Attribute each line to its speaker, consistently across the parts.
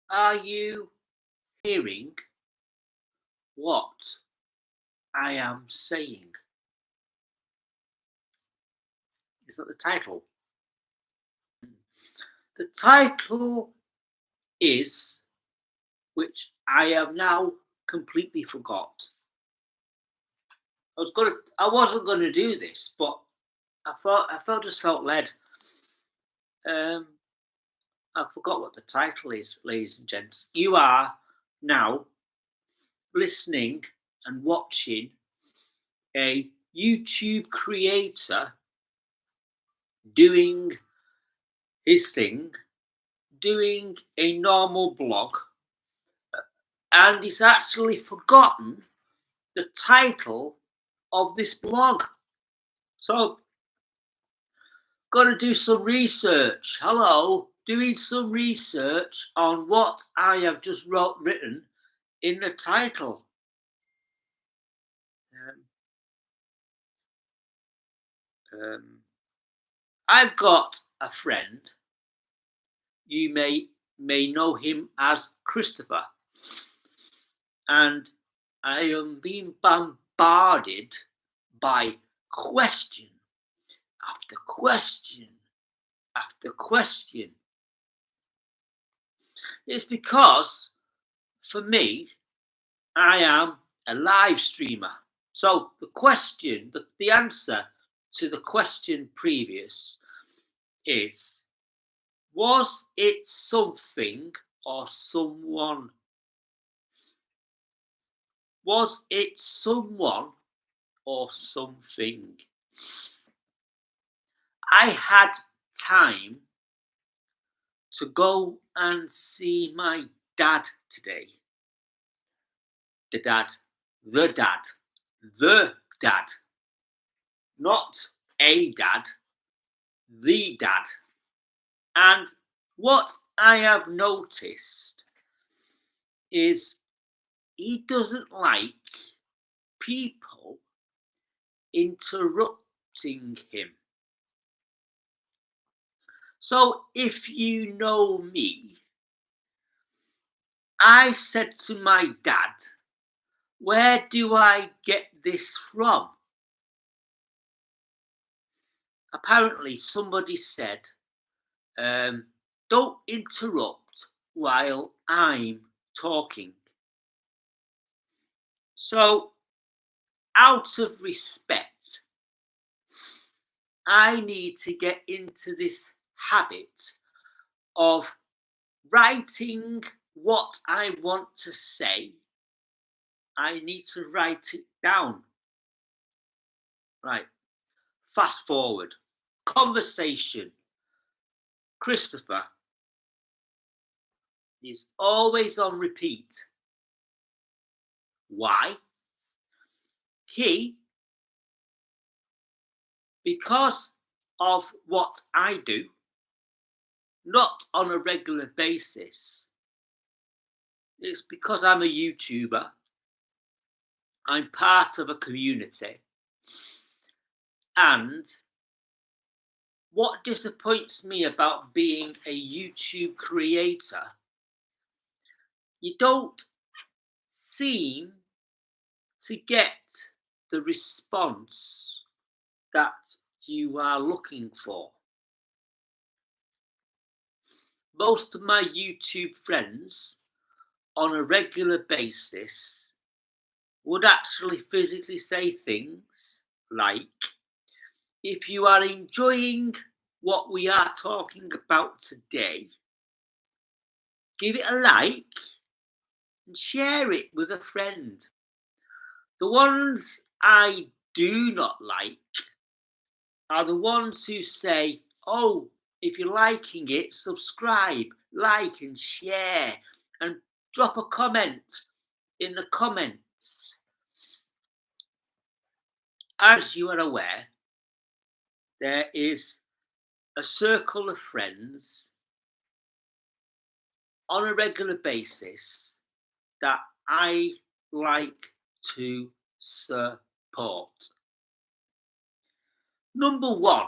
Speaker 1: Are you hearing what I am saying? Is that the title? The title is, which I have now completely forgot. I wasn't gonna do this, but just felt led. Um, I forgot what the title is, ladies and gents. You are now listening and watching a YouTube creator doing his thing, doing a normal blog, and he's actually forgotten the title of this blog. So, got to do some research. Hello, doing some research on what I have just written in the title. I've got a friend. You may know him as Christopher, and I am being bombarded by question after question after question. It's because, for me, I am a live streamer. So the answer to the question previous is, was it something or someone? Was it someone or something? I had time to go and see my dad today. The dad. Not a dad, the dad. And what I have noticed is he doesn't like people interrupting him. So if you know me, I said to my dad, where do I get this from? Apparently somebody said, don't interrupt while I'm talking. So, out of respect, I need to get into this habit of writing what I want to say. I need to write it down. Right. Fast forward. Conversation. Christopher is always on repeat. Why? Because of what I do, not on a regular basis. It's because I'm a YouTuber. I'm part of a community. And what disappoints me about being a YouTube creator, you don't seem to get the response that you are looking for. Most of my YouTube friends on a regular basis would actually physically say things like, if you are enjoying what we are talking about today, give it a like and share it with a friend. The ones I do not like are the ones who say, oh, if you're liking it, subscribe, like and share, and drop a comment in the comments. As you are aware, there is a circle of friends on a regular basis that I like to support. Number one,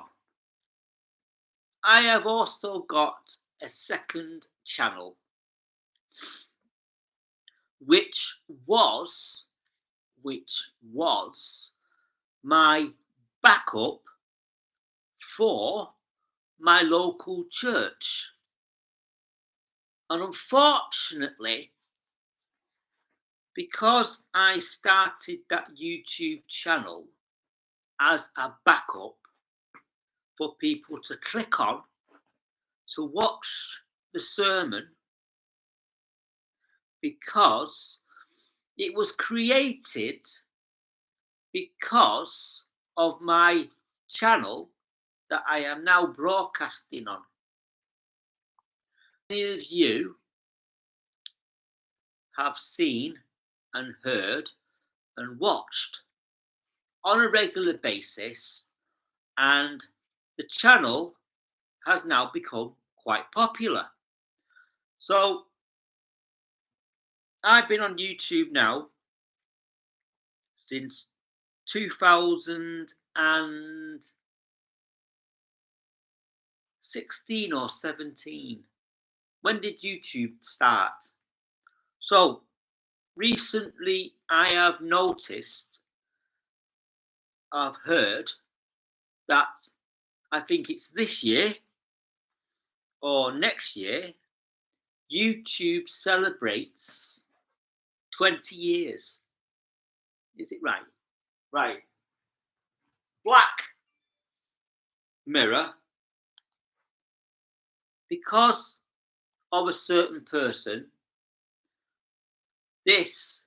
Speaker 1: I have also got a second channel which was my backup for my local church. And unfortunately, because I started that YouTube channel as a backup for people to click on to watch the sermon, because it was created because of my channel that I am now broadcasting on. Many of you have seen and heard and watched on a regular basis, and the channel has now become quite popular. So I've been on YouTube now since 2016 or 17. When did YouTube start? So recently I have noticed, I've heard that I think it's this year or next year, YouTube celebrates 20 years. Is it right? Right. Black Mirror, because of a certain person, this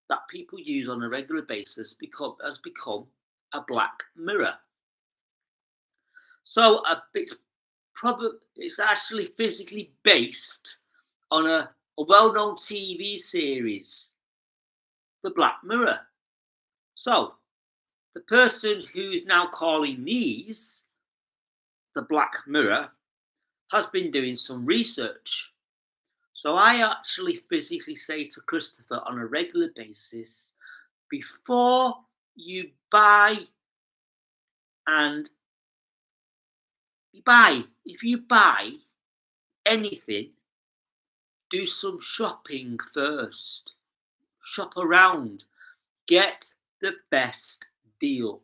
Speaker 1: that people use on a regular basis has become a black mirror. So it's actually physically based on a well-known TV series, The Black Mirror. So the person who is now calling these The Black Mirror has been doing some research. So I actually physically say to Christopher on a regular basis, before you if you buy anything, do some shopping first. Shop around, get the best deal.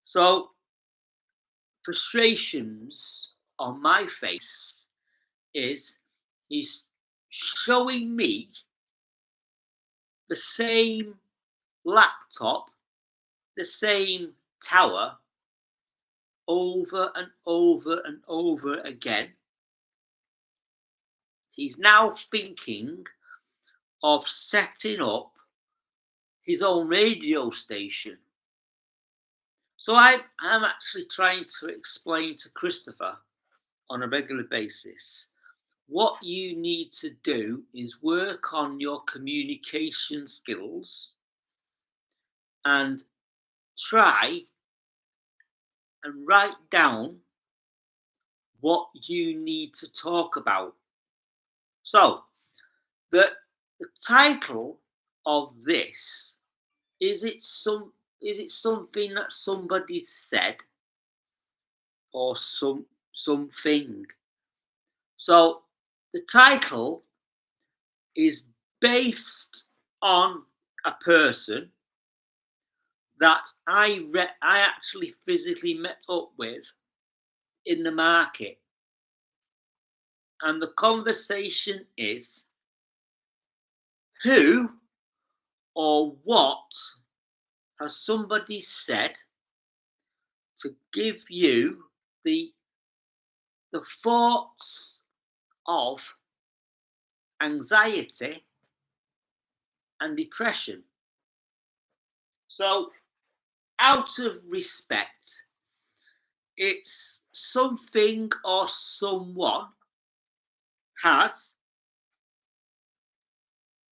Speaker 1: So frustrations on my face is he's showing me the same laptop, the same tower over and over and over again. He's now thinking of setting up his own radio station. So I'm actually trying to explain to Christopher on a regular basis, what you need to do is work on your communication skills and try and write down what you need to talk about. So the title of this, is it something that somebody said or something? So the title is based on a person that I actually physically met up with in the market. And the conversation is, who or what has somebody said to give you the thoughts of anxiety and depression? So out of respect, it's something or someone has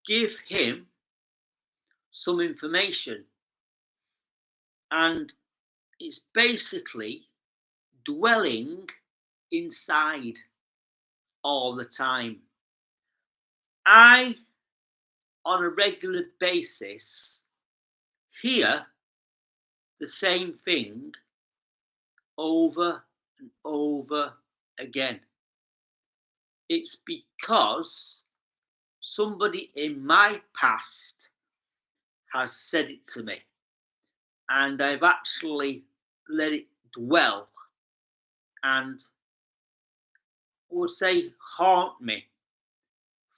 Speaker 1: give him some information, and it's basically dwelling inside all the time. I, on a regular basis, hear the same thing over and over again. It's because somebody in my past has said it to me, and I've actually let it dwell and I would say haunt me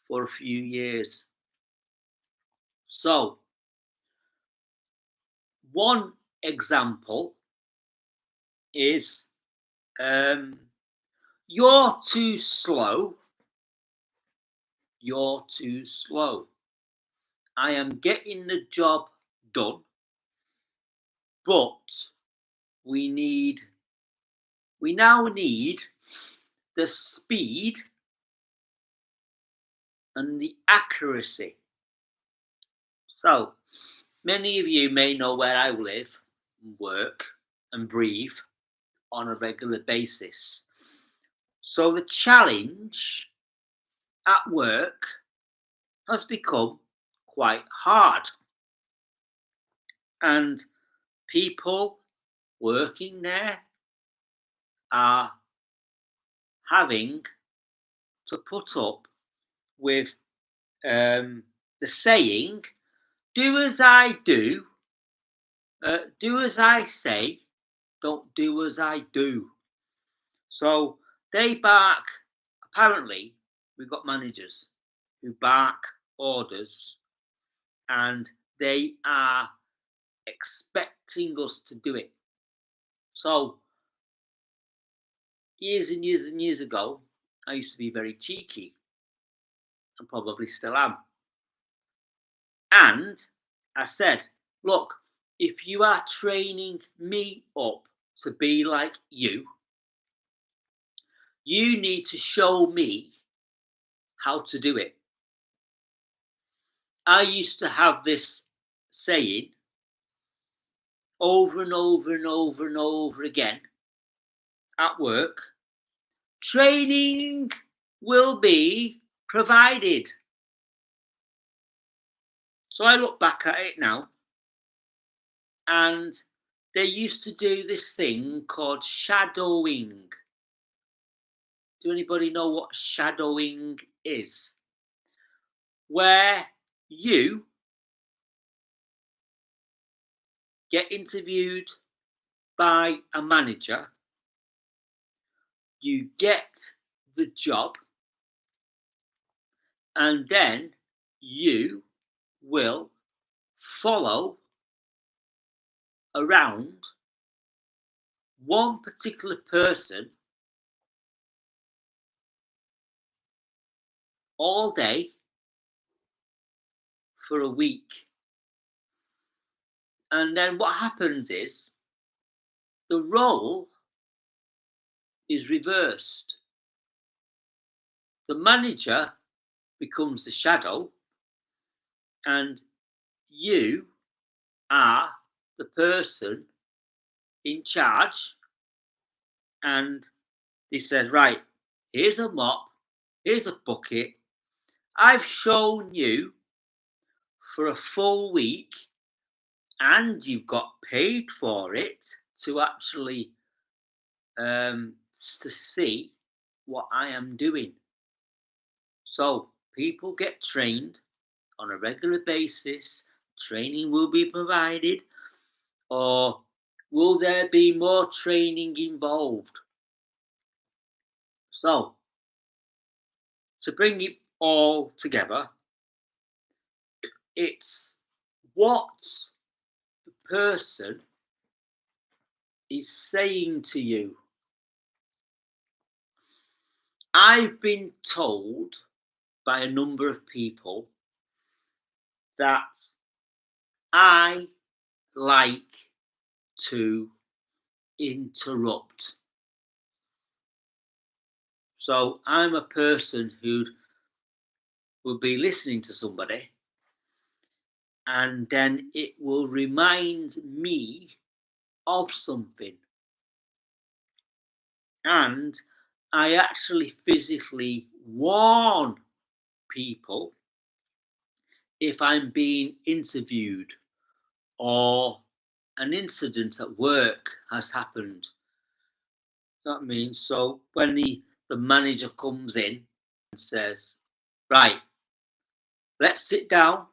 Speaker 1: for a few years. So, one example is um, you're too slow. You're too slow. I am getting the job done, but we need we now need the speed and the accuracy. So many of you may know where I live, work, and breathe on a regular basis. So the challenge at work has become quite hard, and people working there are having to put up with the saying, do as I do as I say, don't do as I do. So they bark, apparently, we've got managers who bark orders and they are expecting us to do it. So years and years and years ago, I used to be very cheeky and probably still am. And I said, look, if you are training me up to be like you need to show me how to do it. I used to have this saying over and over and over and over again at work, training will be provided. So I look back at it now, and they used to do this thing called shadowing. Do anybody know what shadowing is? Where you get interviewed by a manager, you get the job, and then you will follow around one particular person all day for a week. And then what happens is the role is reversed. The manager becomes the shadow, and you are the person in charge. And they said, right, here's a mop, here's a bucket. I've shown you for a full week, and you've got paid for it to actually to see what I am doing. So people get trained on a regular basis. Training will be provided, or will there be more training involved? So to bring it all together, it's what the person is saying to you. I've been told by a number of people that I like to interrupt. So I'm a person who will be listening to somebody, and then it will remind me of something. And I actually physically warn people if I'm being interviewed or an incident at work has happened. That means so when the manager comes in says, right, let's sit down,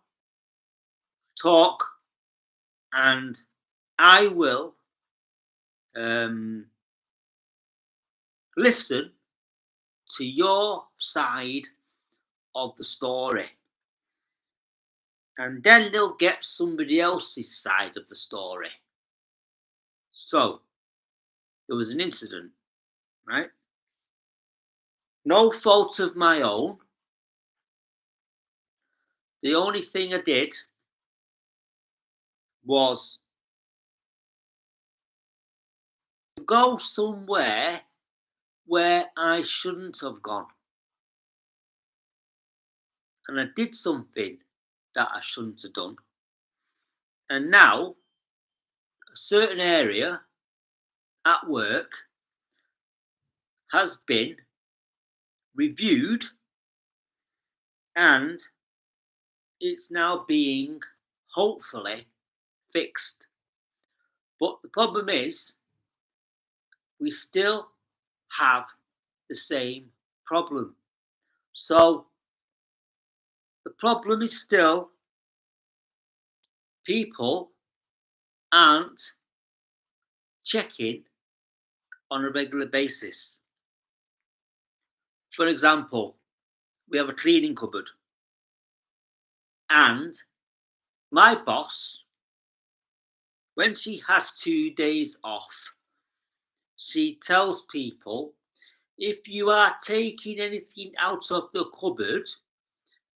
Speaker 1: talk, and I will listen to your side of the story. And then they'll get somebody else's side of the story. So there was an incident, right? No fault of my own. The only thing I did was go somewhere where I shouldn't have gone. And I did something that I shouldn't have done. And now a certain area at work has been reviewed and it's now being hopefully fixed. But the problem is we still have the same problem. So the problem is still people aren't checking on a regular basis. For example, we have a cleaning cupboard and my boss, when she has 2 days off, she tells people, if you are taking anything out of the cupboard,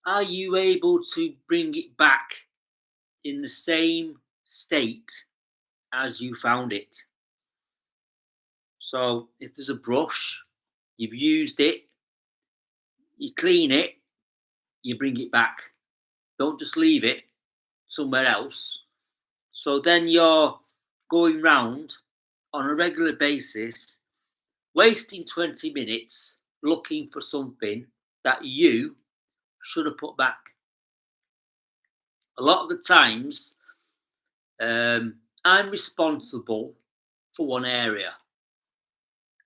Speaker 1: are you able to bring it back in the same state as you found it? So if there's a brush, you've used it, you clean it, you bring it back. Don't just leave it somewhere else. So then you're going round on a regular basis, wasting 20 minutes looking for something that you should have put back. A lot of the times, I'm responsible for one area.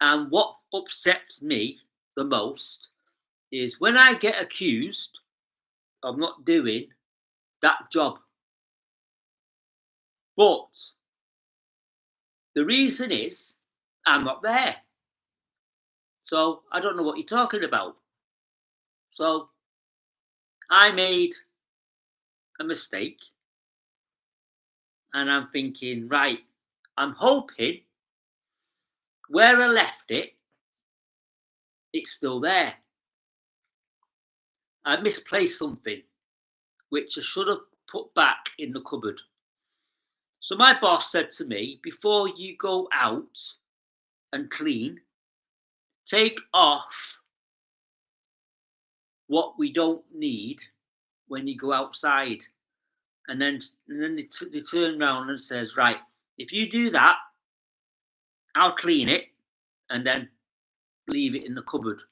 Speaker 1: And what upsets me the most is when I get accused of not doing that job. But the reason is I'm not there. So I don't know what you're talking about. So I made a mistake and I'm thinking, right, I'm hoping where I left it, it's still there. I misplaced something which I should have put back in the cupboard. So my boss said to me, before you go out and clean, take off what we don't need when you go outside. And then they turn around and says, right, if you do that, I'll clean it and then leave it in the cupboard.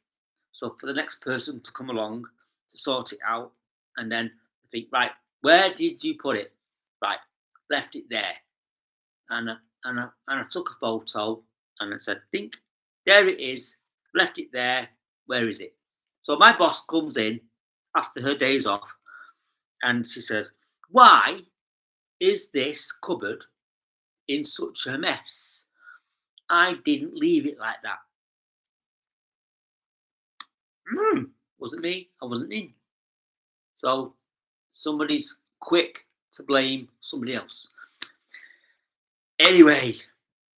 Speaker 1: So for the next person to come along to sort it out, and then think, right, where did you put it? Right, left it there. And I took a photo and I said, think, there it is, left it there, where is it? So my boss comes in after her days off and she says, why is this cupboard in such a mess? I didn't leave it like that. Wasn't me, I wasn't in. So somebody's quick to blame somebody else. Anyway,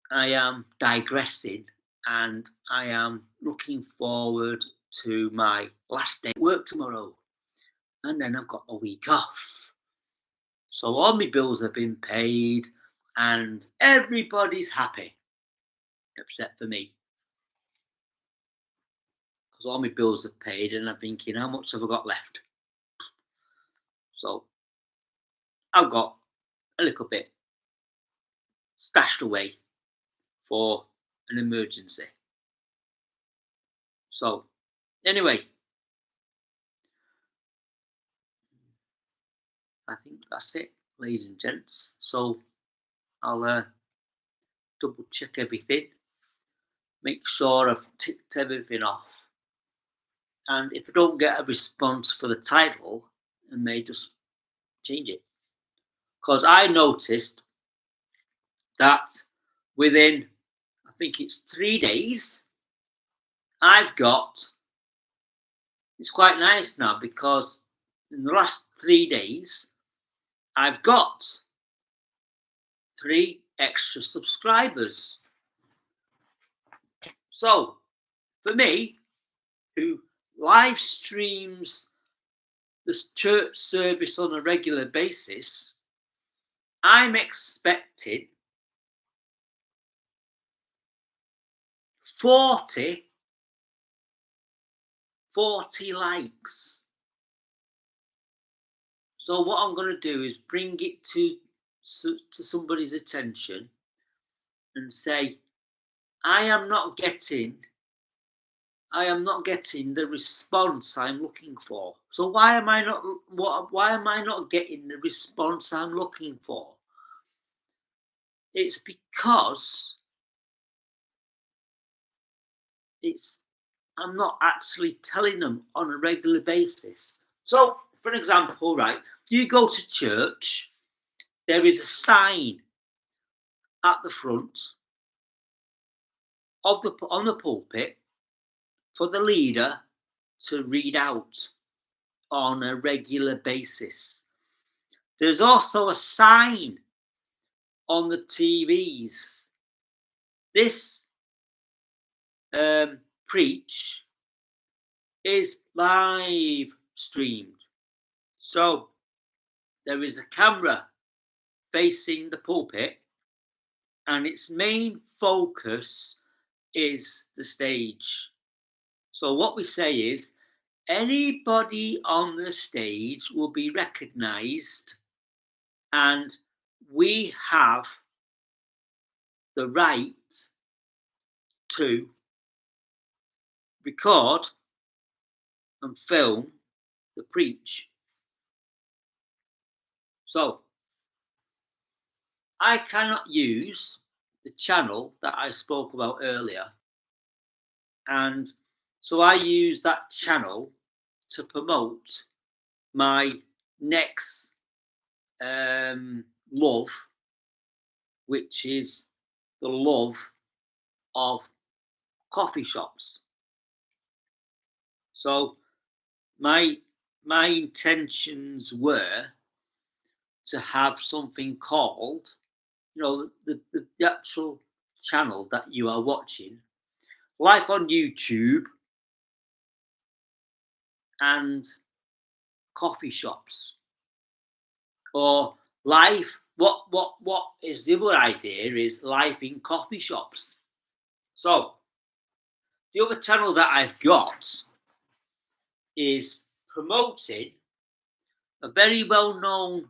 Speaker 1: I am digressing and I am looking forward to my last day at work tomorrow. And then I've got a week off. So all my bills have been paid and everybody's happy, except for me. Because all my bills are paid and I'm thinking, how much have I got left? So I've got a little bit stashed away for an emergency. So anyway, I think that's it, ladies and gents. So I'll double check everything, make sure I've ticked everything off, And if I don't get a response for the title, I may just change it. Because I noticed that within, I think it's 3 days, I've got, it's quite nice now because in the last 3 days, I've got 3 extra subscribers. So for me, who live streams this church service on a regular basis, I'm expecting 40 likes. So what I'm going to do is bring it to somebody's attention and say, I am not getting the response I'm looking for. So why am I not getting the response I'm looking for? It's because I'm not actually telling them on a regular basis. So, for example, right, you go to church, there is a sign at the front on the pulpit for the leader to read out on a regular basis. There's also a sign on the TVs. This preach is live streamed. So there is a camera facing the pulpit, and its main focus is the stage. So what we say is anybody on the stage will be recognized, and we have the right to record and film the preach. So I cannot use the channel that I spoke about earlier, and so I use that channel to promote my next love, which is the love of coffee shops. So my intentions were to have something called, the actual channel that you are watching, live on YouTube and coffee shops, or live. What is the other idea is live in coffee shops. So the other channel that I've got is promoting a very well-known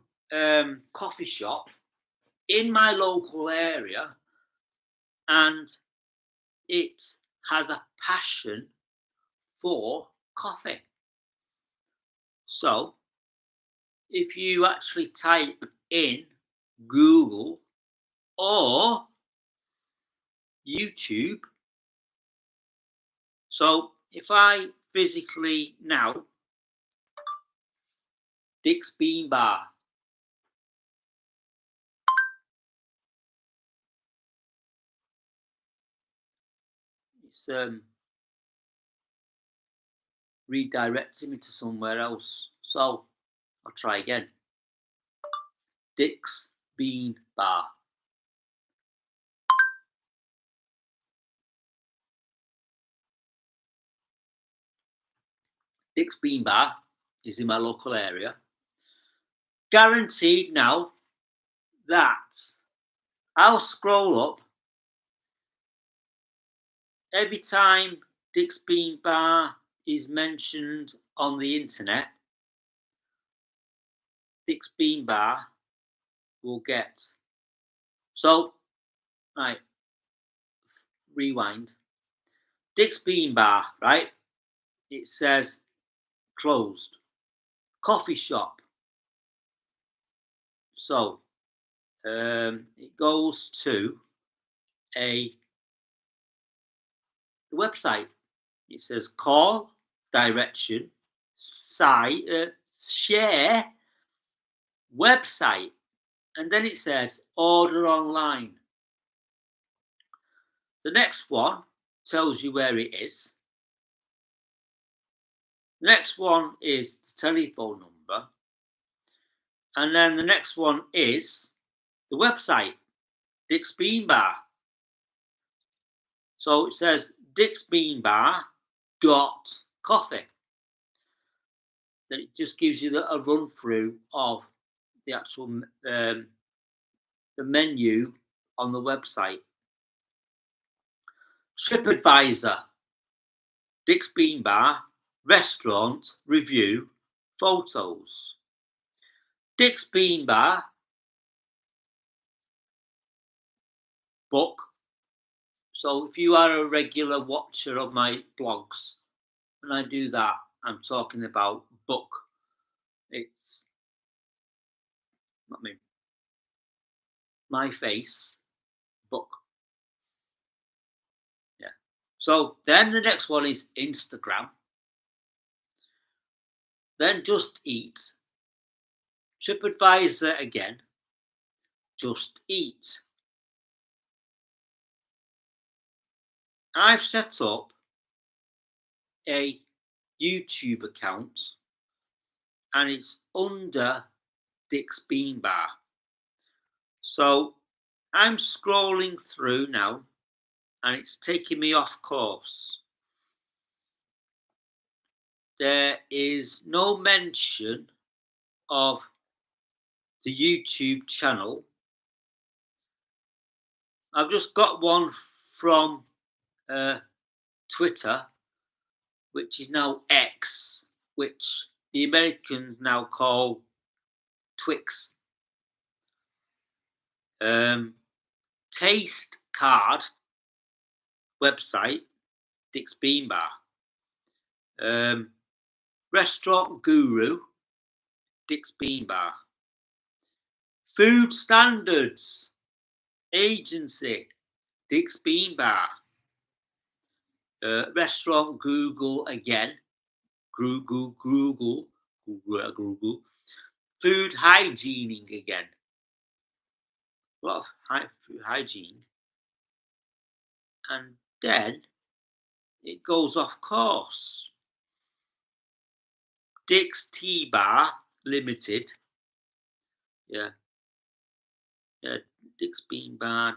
Speaker 1: coffee shop in my local area, and it has a passion for coffee. So if you actually type in Google or YouTube, so if I physically now, Dick's Bean Bar, it's redirecting me to somewhere else. So I'll try again. Dick's Bean Bar. Dick's Bean Bar is in my local area. Guaranteed now that I'll scroll up every time Dick's Bean Bar is mentioned on the internet. Dick's Bean Bar will get. So, right, rewind. Dick's Bean Bar, right? It says closed. Coffee shop. So, it goes to the website. It says call direction, site, share, website, and then it says order online. The next one tells you where it is. The next one is the telephone number. And then the next one is the website, Dick's Bean Bar. So it says Dick's Bean Bar got coffee. Then it just gives you a run through of the actual the menu on the website. TripAdvisor, Dick's Bean Bar, restaurant, review, photos. Dick's Bean Bar, book. So if you are a regular watcher of my blogs, when I do that, I'm talking about book. It's not me. My face, book. Yeah. So then the next one is Instagram. Then Just Eat. TripAdvisor again. Just Eat. I've set up a YouTube account and it's under Dick's Bean Bar. So I'm scrolling through now and it's taking me off course. There is no mention of the YouTube channel. I've just got one from Twitter, which is now X, which the Americans now call Twix. Taste Card website, Dick's Bean Bar. Restaurant Guru, Dick's Bean Bar. Food Standards Agency, Dick's Bean Bar. Restaurant Google again, Google. Food Hygiening again. A lot of food hygiene. And then it goes off course. Dick's Tea Bar Limited. Yeah. Dick's Bean Bar.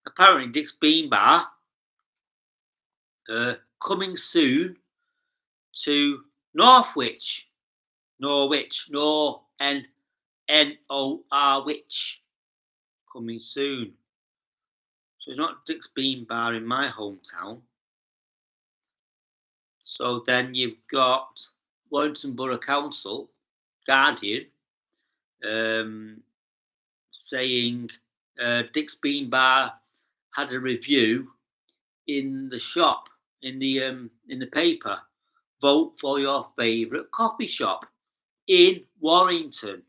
Speaker 1: Apparently Dick's Bean Bar coming soon to Norwich, Norwich, coming soon. So it's not Dick's Bean Bar in my hometown. So then you've got Warrington Borough Council, Guardian, saying Dick's Bean Bar had a review in the shop, in the paper. Vote for your favourite coffee shop in Warrington.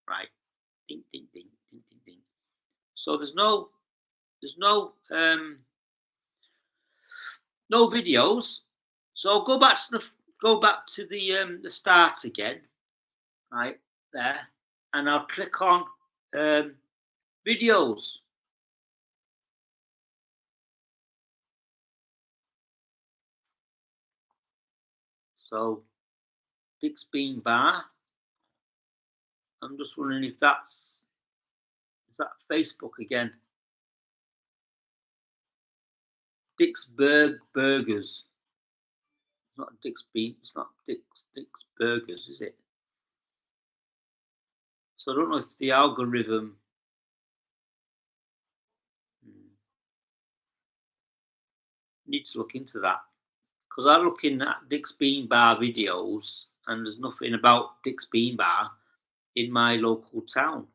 Speaker 1: Right. Ding, ding, ding, ding, ding, ding. So there's no videos. So go back to the start again, right there, and I'll click on videos. So Dick's Bean Bar. I'm just wondering if is that Facebook again. Dick's Burgers. It's not Dick's Bean. It's not Dick's Burgers, is it? So I don't know if the algorithm. Need to look into that, because I'm looking at Dick's Bean Bar videos and there's nothing about Dick's Bean Bar in my local town.